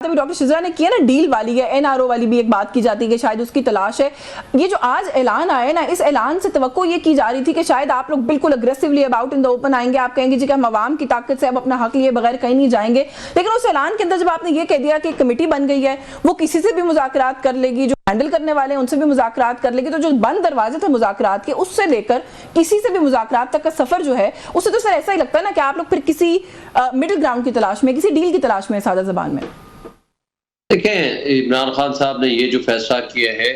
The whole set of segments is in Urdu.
ابھی ڈاکٹر شزرا نے کیا نا ڈیل والی ہے, NRO والی بھی ایک بات کی جاتی ہے کہ شاید اس کی تلاش ہے. یہ جو آج اعلان آیا نا, اس اعلان سے توقع یہ کی جا رہی تھی کہ شاید آپ لوگ بالکل aggressively about in the open آئیں گے, آپ کہیں گے جی کہ ہم عوام کی طاقت سے اب اپنا حق لیے بغیر کہیں نہیں جائیں گے. لیکن اس اعلان کے اندر جب آپ نے یہ کہہ دیا کہ کمیٹی بن گئی ہے, وہ کسی سے بھی مذاکرات کر لے گی, جو ہینڈل کرنے والے ہیں ان سے بھی مذاکرات کر لے گی, تو جو بند دروازے تھے مذاکرات کے اس سے لے کر کسی سے بھی مذاکرات تک کا سفر جو ہے, اس سے تو سر ایسا ہی لگتا ہے نا کہ آپ لوگ پھر کسی مڈل گراؤنڈ کی تلاش میں, کسی ڈیل کی تلاش میں, سادہ زبان میں. دیکھیں عمران خان صاحب نے یہ جو فیصلہ کیا ہے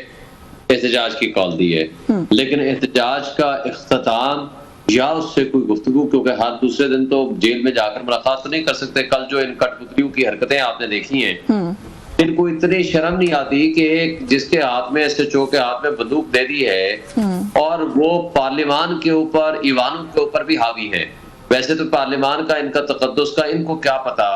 احتجاج کی کال دی ہے, لیکن احتجاج کا اختتام یا اس سے کوئی گفتگو, کیونکہ ہر دوسرے دن تو جیل میں جا کر ملاقات تو نہیں کر سکتے. کل جو ان کٹ پتلیوں کی حرکتیں آپ نے دیکھی ہیں, ان کو اتنی شرم نہیں آتی کہ ایک جس کے ہاتھ میں SHO کے ہاتھ میں بندوق دے دی ہے اور وہ پارلیمان کے اوپر, ایوانوں کے اوپر بھی حاوی ہے. ویسے تو پارلیمان کا, ان کا تقدس کا ان کو کیا پتا,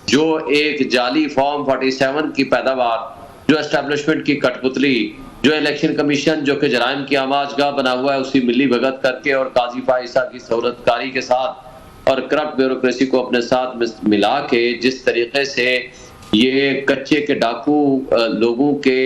جو ایک جعلی فارم 47 کی پیداوار, جو اسٹیبلشمنٹ کی کٹ پتلی, جو الیکشن کمیشن جو کہ جرائم کی آماج گاہ بنا ہوا ہے, اسی ملی بھگت کر کے اور قاضی فائزہ کی سہولت کاری کے ساتھ اور کرپٹ بیوروکریسی کو اپنے ساتھ ملا کے جس طریقے سے یہ کچے کے ڈاکو لوگوں کے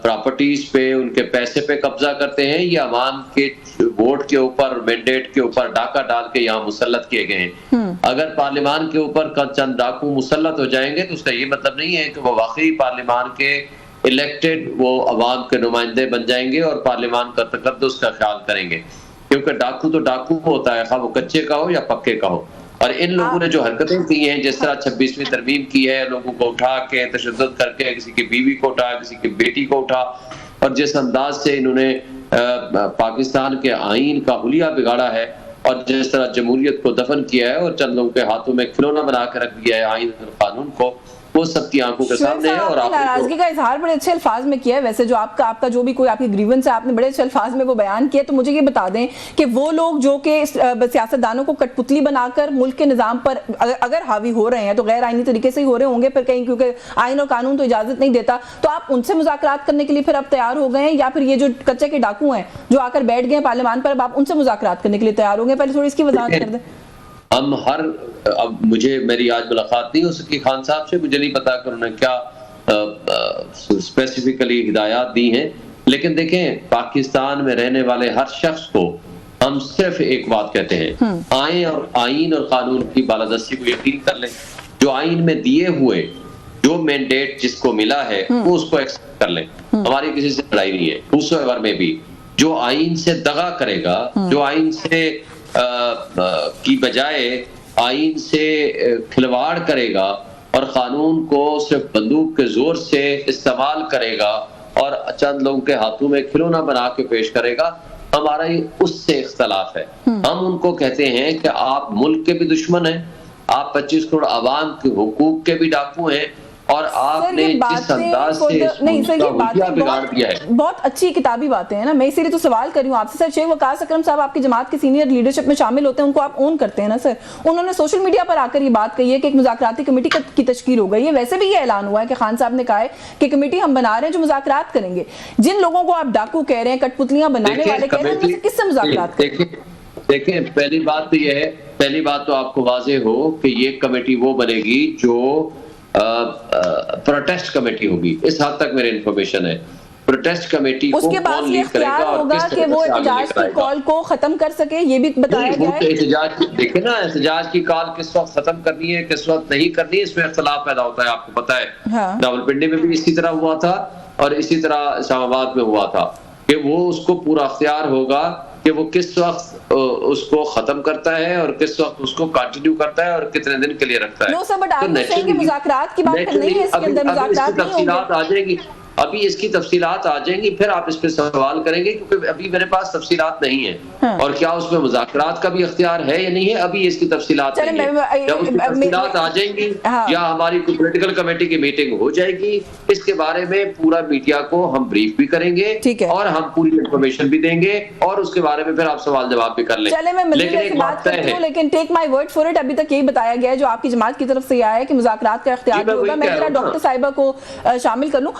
پراپرٹیز پہ, ان کے پیسے پہ قبضہ کرتے ہیں, یہ عوام کے ووٹ کے اوپر, مینڈیٹ کے اوپر ڈاکہ ڈال کے یہاں مسلط کیے گئے ہیں. اگر پارلیمان کے اوپر چند ڈاکو مسلط ہو جائیں گے تو اس کا یہ مطلب نہیں ہے کہ وہ واقعی پارلیمان کے الیکٹڈ وہ عوام کے نمائندے بن جائیں گے اور پارلیمان کا تقدس کا خیال کریں گے, کیونکہ ڈاکو تو ڈاکو ہوتا ہے, خواہ وہ کچے کا ہو یا پکے کا ہو. اور ان لوگوں نے جو حرکتیں کی ہیں, جس طرح 26ویں ترمیم کی ہے, لوگوں کو اٹھا کے تشدد کر کے, کسی کی بیوی کو اٹھا, کسی کی بیٹی کو اٹھا, اور جس انداز سے انہوں نے پاکستان کے آئین کا حلیہ بگاڑا ہے, اور جس طرح جمہوریت کو دفن کیا ہے اور چند لوگوں کے ہاتھوں میں کھلونا بنا کے رکھ دیا ہے آئین اور قانون کو, وہ سب کی آنکھوں کے سامنے ہے. اور آپ ناراضگی کا اظہار بڑے اچھے الفاظ میں کیا ہے, ویسے جو آپ کا جو بھی کوئی آپ کی گریونس ہے, آپ نے بڑے اچھے الفاظ میں وہ بیان کیا. تو مجھے یہ بتا دیں کہ وہ لوگ جو کہ سیاستدانوں کو کٹ پتلی بنا کر ملک کے نظام پر اگر حاوی ہو رہے ہیں تو غیر آئینی طریقے سے ہی ہو رہے ہوں گے پھر کہیں, کیونکہ آئین اور قانون تو اجازت نہیں دیتا, تو آپ ان سے مذاکرات کرنے کے لیے پھر اب تیار ہو گئے ہیں, یا پھر یہ جو کچے کے ڈاکو ہیں جو آ کر بیٹھ گئے ہیں پارلیمان پر, اب آپ ان سے مذاکرات کرنے کے لیے تیار ہو گئے؟ پہلے تھوڑی اس کی وضاحت کر دیں. ہم اب مجھے میری آج ملاقات نہیں ہو سکی خان صاحب سے, مجھے نہیں پتا کہ انہوں نے کیا اسپیسیفکلی ہدایات دی ہیں, لیکن دیکھیں پاکستان میں رہنے والے ہر شخص کو ہم صرف ایک بات کہتے ہیں, آئیں اور آئین اور قانون کی بالادستی کو یقین کر لیں. جو آئین میں دیے ہوئے جو مینڈیٹ جس کو ملا ہے وہ اس کو ایکسپٹ کر لیں. ہماری کسی سے لڑائی نہیں ہے. دوسرے میں بھی جو آئین سے دغا کرے گا, جو آئین سے کی بجائے آئین سے کھلواڑ کرے گا اور قانون کو صرف بندوق کے زور سے استعمال کرے گا اور چند لوگوں کے ہاتھوں میں کھلونا بنا کے پیش کرے گا, ہمارا اس سے اختلاف ہے. ہم ان کو کہتے ہیں کہ آپ ملک کے بھی دشمن ہیں, آپ 25 کروڑ عوام کے حقوق کے بھی ڈاکو ہیں, اور آپ نے جس انداز سے بگاڑ دیا ہے. بہت اچھی کتابی باتیں ہیں نا, میں اسی لیے تو سوال کر رہی ہوں آپ سے. سر شیخ وقاص اکرم صاحب آپ کی جماعت کے سینئر لیڈرشپ میں شامل ہوتے ہیں, ان کو آپ اون کرتے ہیں نا سر. انہوں نے سوشل میڈیا پر آ کر یہ بات کہی ہے کہ ایک مذاکراتی کمیٹی کی تشکیل ہو گئی ہے. ویسے بھی یہ اعلان ہوا ہے کہ خان صاحب نے کہا ہے کہ کمیٹی ہم بنا رہے ہیں جو مذاکرات کریں گے. جن لوگوں کو آپ ڈاکو کہہ رہے ہیں, کٹ پتلیاں بنانے والے کہہ رہے ہیں, ان سے کس سے مذاکرات کریں؟ دیکھیں پہلی بات تو یہ ہے, پہلی بات تو آپ کو واضح ہو کہ یہ کمیٹی وہ بنے گی جو پروٹیسٹ کمیٹی ہوگی. اس حد تک میرے انفارمیشن ہے. پروٹیسٹ کمیٹی اس کے بعد یہ اختیار ہوگا کہ وہ احتجاج کی کال کو ختم کر سکے, یہ بھی بتایا گیا ہے. احتجاج دیکھیں نا, احتجاج کی کال کس وقت ختم کرنی ہے کس وقت نہیں کرنی ہے, اس میں اختلاف پیدا ہوتا ہے. آپ کو پتا ہے راولپنڈی میں بھی اسی طرح ہوا تھا اور اسی طرح اسلام آباد میں ہوا تھا کہ وہ اس کو پورا اختیار ہوگا کہ وہ کس وقت اس کو ختم کرتا ہے اور کس وقت اس کو کنٹینیو کرتا ہے اور کتنے دن کے لیے رکھتا ہے. نو سر, بٹ آپ نے کہیں کہ مذاکرات کی بات نہیں ہے, اس کے اندر مذاکرات نہیں ہوں تفصیلات آ جائیں گی, ابھی اس کی تفصیلات آ جائیں گی, پھر آپ اس پہ سوال کریں گے, کیونکہ ابھی میرے پاس تفصیلات نہیں ہیں. اور کیا اس میں مذاکرات کا بھی اختیار ہے یا نہیں ہے, ابھی اس کی تفصیلات نہیں ہے. جب اس کی تفصیلات آ جائیں گی یا ہماری پولیٹیکل کمیٹی کی میٹنگ ہو جائے گی, اس کے بارے میں پورا میڈیا کو ہم بریف بھی کریں گے اور ہم پوری انفارمیشن بھی دیں گے, اور اس کے بارے میں پھر آپ سوال جواب بھی کر لیں. چلے میں مزید ایک بات کرتی ہوں, لیکن ٹیک مائی ورڈ فور اٹ, ابھی تک یہی بتایا گیا ہے جو آپ کی جماعت کی طرف سے آیا ہے کہ مذاکرات کا اختیار ہوگا. میں ذرا ڈاکٹر صاحبہ کو شامل کر لوں.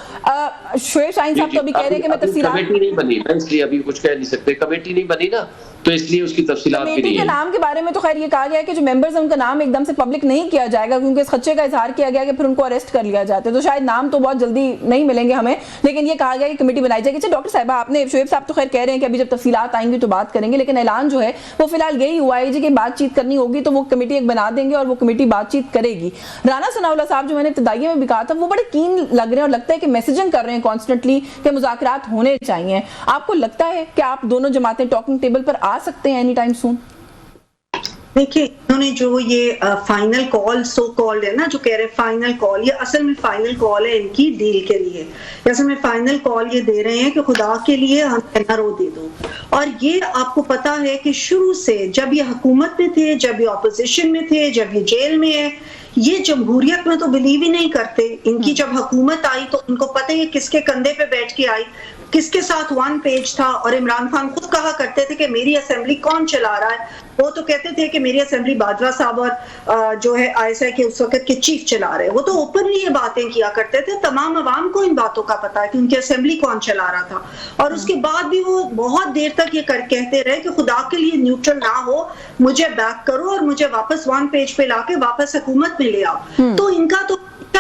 شعیب شاہین صاحب تو ابھی کہہ رہے ہیں کہ میں تفصیلات کمیٹی نہیں بنی نا, اس لیے ابھی کچھ کہہ نہیں سکتے. کمیٹی نہیں بنی نا, تو اس لیے اس کی تفصیلات بھی کمیٹی نہیں کے ہے. نام کے بارے میں تو خیر یہ کہا گیا ہے کہ جو ممبرز ہیں ان کا نام ایک دم سے پبلک نہیں کیا جائے گا کیونکہ اس خدشے کا اظہار کیا گیا کہ پھر ان کو اریسٹ کر لیا جاتا ہے, تو شاید نام تو بہت جلدی نہیں ملیں گے ہمیں, لیکن یہ کہا گیا کہ کمیٹی بنائی جائے گی. اچھا ڈاکٹر صاحبہ, آپ نے شعیب صاحب تو خیر کہہ رہے ہیں کہ ابھی جب تفصیلات آئیں گی تو بات کریں گے, لیکن اعلان جو ہے وہ فی الحال یہی ہوا ہے جی کہ بات چیت کرنی ہوگی تو وہ کمیٹی ایک بنا دیں گے اور وہ کمیٹی بات چیت کرے گی. رانا ثناء اللہ صاحب جو میں نے ابتدائیے میں بھی کہا تھا وہ بڑے کین لگ رہے ہیں اور لگتا ہے کہ میسیجنگ کر رہے ہیں کانسٹنٹلی کہ مذاکرات ہونے چاہیے. آپ کو لگتا ہے کہ آپ دونوں جماعتیں ٹاکنگ ٹیبل پر آ سکتے ہیں اینی ٹائم سون؟ دیکھیں انہوں نے جو یہ فائنل کال سو کالڈ ہے نا, جو کہہ رہے فائنل کال, یہ اصل میں فائنل کال ہے ان کی ڈیل کے لیے. اصل میں فائنل کال یہ دے رہے ہیں کہ خدا کے لیے ہم NRO دے دو. اور یہ آپ کو پتا ہے کہ شروع سے جب یہ حکومت میں تھے, جب یہ اپوزیشن میں تھے, جب یہ جیل میں ہے, یہ جمہوریت میں تو بلیو ہی نہیں کرتے. ان کی جب حکومت آئی تو ان کو پتہ ہے کس کے کندھے پہ بیٹھ کے آئی, کس کے ساتھ 1 پیج تھا. اور عمران خان خود کہا کرتے تھے کہ میری اسمبلی کون چلا رہا ہے, وہ تو کہتے تھے کہ میری اسمبلی باجوہ صاحب اور جو ہے ISI کے اس وقت کے چیف چلا رہے. وہ تو اوپنلی یہ باتیں کیا کرتے تھے, تمام عوام کو ان باتوں کا پتا ہے کہ ان کی اسمبلی کون چلا رہا تھا. اور اس کے بعد بھی وہ بہت دیر تک یہ کہتے رہے کہ خدا کے لیے نیوٹرل نہ ہو, مجھے بیک کرو اور مجھے واپس 1 پیج پہ لا کے واپس حکومت میں لے آؤ. تو ان کا تو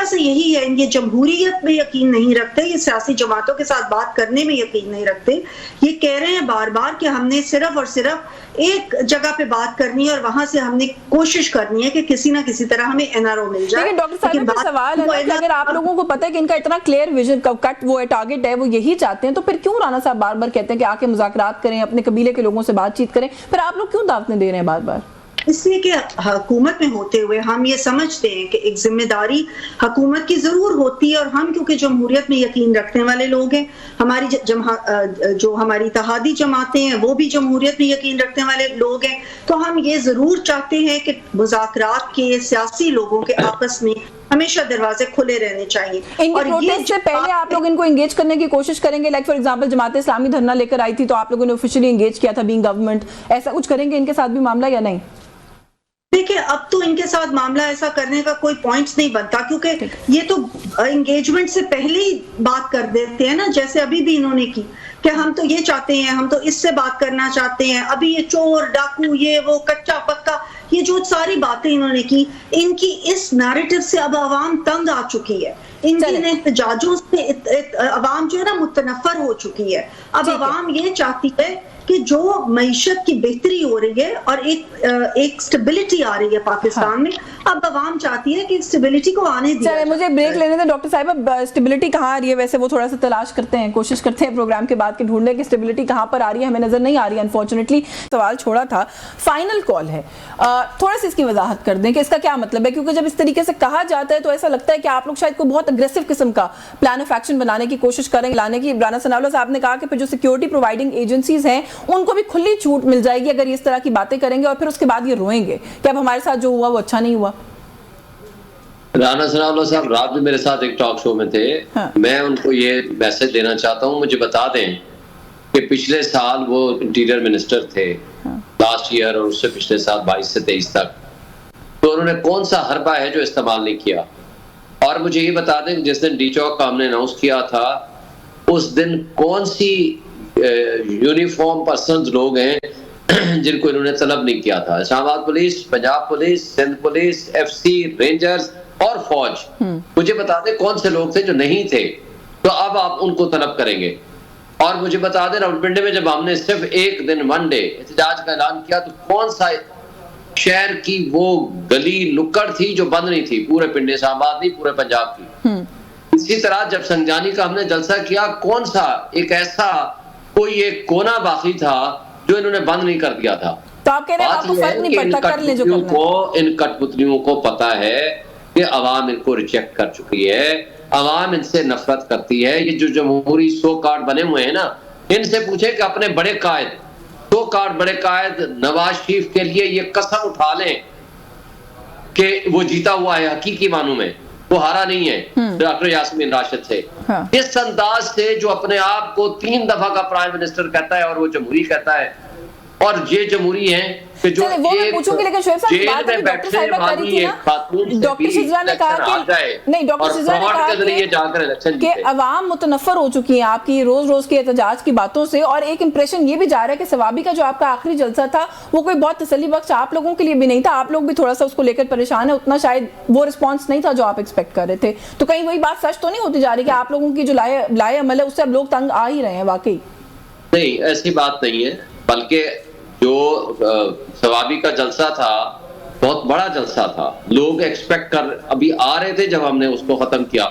سے یہی ہے, یہ جمہوریت میں یقین نہیں رکھتے, یہ سیاسی جماعتوں کے ساتھ بات کرنے میں یقین نہیں رکھتے. یہ کہہ رہے ہیں بار بار کہ ہم نے صرف اور صرف ایک جگہ پہ بات کرنی ہے اور وہاں سے ہم نے کوشش کرنی ہے کہ کسی نہ کسی طرح ہمیں NRO مل جائے. لیکن ڈاکٹر صاحب کا سوال ہے کہ اگر آپ لوگوں کو پتہ ہے کہ ان کا اتنا کلیئر ویژن کٹ وہ ہے, ٹارگٹ ہے, وہ یہی چاہتے ہیں, تو پھر کیوں رانا صاحب بار بار کہتے ہیں کہ آ کے مذاکرات کریں, اپنے قبیلے کے لوگوں سے بات چیت کریں, پھر آپ لوگ کیوں دعوتیں دے رہے ہیں بار بار؟ اس لیے کہ حکومت میں ہوتے ہوئے ہم یہ سمجھتے ہیں کہ ایک ذمہ داری حکومت کی ضرور ہوتی ہے, اور ہم کیونکہ جمہوریت میں یقین رکھنے والے لوگ ہیں, ہماری جو ہماری اتحادی جماعتیں ہیں وہ بھی جمہوریت میں یقین رکھنے والے لوگ ہیں, تو ہم یہ ضرور چاہتے ہیں کہ مذاکرات کے سیاسی لوگوں کے آپس میں ہمیشہ دروازے کھلے رہنے چاہیے. ان کے پروٹیسٹ سے پہلے آپ لوگ ان کو انگیج کرنے کی کوشش کریں گے؟ Like for example Jamaat Islami دھرنا لے کر آئی تھی تو آپ لوگوں نے آفیشلی انگیج کیا تھا بینگ گورنمنٹ, ایسا کچھ کریں گے ان کے ساتھ بھی معاملہ یا نہیں؟ دیکھیں اب تو ان کے ساتھ معاملہ ایسا کرنے کا کوئی پوائنٹس نہیں بنتا, کیونکہ یہ تو انگیجمنٹ سے پہلے ہی بات کر دیتے ہیں نا, جیسے ابھی بھی انہوں نے کی کہ ہم تو یہ چاہتے ہیں, ہم تو اس سے بات کرنا چاہتے ہیں. ابھی یہ چور ڈاکو یہ وہ کچا پکا یہ جو ساری باتیں انہوں نے کی, ان کی اس نیریٹو سے اب عوام تنگ آ چکی ہے. ان کی احتجاجوں سے عوام جو ہے نا متنفر ہو چکی ہے. اب عوام یہ چاہتی ہے کہ جو معیشت کی بہتری ہو رہی ہے اور ایک سٹیبلٹی آ رہی ہے پاکستان میں, اب عوام چاہتی ہے کہ سٹیبلٹی کو آنے دیا جائے. مجھے بریک لینے دیں ڈاکٹر صاحب, سٹیبلٹی کہاں آ رہی ہے ویسے وہ تھوڑا سا تلاش کرتے ہیں, کوشش کرتے ہیں پروگرام کے بعد کہ ڈھونڈنے کی سٹیبلٹی کہاں پر آ رہی ہے, ہمیں نظر نہیں آ رہی ہے انفارچونیٹلی. سوال چھوڑا تھا, فائنل کال ہے, تھوڑا سی اس کی وضاحت کر دیں کہ اس کا کیا مطلب ہے, کیونکہ جب اس طریقے سے کہا جاتا ہے تو ایسا لگتا ہے کہ آپ لوگ شاید کوئی بہت اگریسو قسم کا پلان آف ایکشن بنانے کی کوشش کریں لانے کی. رانا ثناء اللہ صاحب نے کہا کہ پھر جو سیکیورٹی پرووائڈنگ ایجنسیز ہیں ان کو بھی کھلی چھوٹ مل جائے گی اگر یہ اس طرح کی باتیں کریں گے, اور پھر اس کے بعد یہ روئیں گے کہ اب ہمارے ساتھ جو ہوا وہ اچھا نہیں ہوا. رانا ثناء اللہ صاحب رات میں میرے ساتھ ایک ٹاک شو میں تھے, میں ان کو یہ میسج دینا چاہتا ہوں, مجھے بتا دیں کہ پچھلے سال وہ انٹیریئر منسٹر تھے لاسٹ ایئر, اور اس سے پچھلے سال 22 سے 23 تک, تو انہوں نے کون سا حربہ ہے جو استعمال نہیں کیا. اور مجھے یہ بتا دیں جس دن ڈی چوک کا ہم نے اناؤنس کیا تھا اس دن کون سی یونیفارم پرسنز لوگ ہیں جن کو انہوں نے طلب نہیں کیا تھا. اسلام آباد police, Punjab police, Sindh police, FCC, rangers اور فوج. مجھے بتا دیں کون سے لوگ تھے جو نہیں تھے, تو اب آپ ان کو طلب کریں گے. اور مجھے بتا دیں راولپنڈی میں جب ہم نے صرف ایک دن 1 ڈے احتجاج کا اعلان کیا تو کون سا شہر کی وہ گلی لکڑ تھی جو بند نہیں تھی, پورے پنڈے اسلام آباد نہیں, پورے پنجاب کی. اسی طرح جب سنجانی کا ہم نے جلسہ کیا, کون سا ایک ایسا کوئی ایک کونا باقی تھا جو انہوں نے بند نہیں کر دیا تھا. تو آپ کہہ رہے ہیں آپ کو فرق نہیں پڑتا, کر لیں جو کرنا ہے. ان کٹ پتلیوں کو پتا ہے کہ عوام ان کو ریجیکٹ کر چکی ہے, عوام ان سے نفرت کرتی ہے. یہ جو جمہوری سو کارڈ بنے ہوئے ہیں نا, ان سے پوچھے کہ اپنے بڑے قائد, سو کارڈ بڑے قائد نواز شریف کے لیے یہ قسم اٹھا لیں کہ وہ جیتا ہوا ہے حقیقی معنوں میں, وہ ہارا نہیں ہے ڈاکٹر یاسمین راشد سے. اس انداز سے جو اپنے آپ کو 3 دفعہ کا پرائم منسٹر کہتا ہے اور وہ جمہوری کہتا ہے, اور یہ جمہوری ہیں کہ جو وہ میں پوچھوں گی، لیکن شعیب صاحب جیل بات میں ابھی ڈاکٹر بیٹھنے صاحبہ کر والی رہی تھی ایک خاتون نا، ڈاکٹر شجرا نے کہا کہ نہیں، ڈاکٹر شجرا نے کہا کہ عوام متنفر ہو چکی ہیں آپ کی روز روز کے احتجاج کی باتوں سے، اور ایک امپریشن یہ بھی جا رہا ہے کہ ثوابی کا جو آپ کا آخری جلسہ تھا وہ کوئی بہت تسلی بخش آپ لوگوں کے لیے بھی نہیں تھا، آپ لوگ بھی تھوڑا سا اس کو لے کر پریشان ہیں، اتنا شاید وہ رسپانس نہیں تھا جو آپ ایکسپیکٹ کر رہے تھے، تو کہیں وہی بات سچ تو نہیں ہوتی جا رہی کہ آپ لوگوں کی جو لائے عمل ہے اس سے اب لوگ تنگ آ ہی رہے ہیں؟ واقعی نہیں، ایسی بات نہیں ہے، بلکہ جو ثوابی کا جلسہ تھا بہت بڑا جلسہ تھا، لوگ ایکسپیکٹ ابھی آ رہے تھے جب ہم نے اس کو ختم کیا،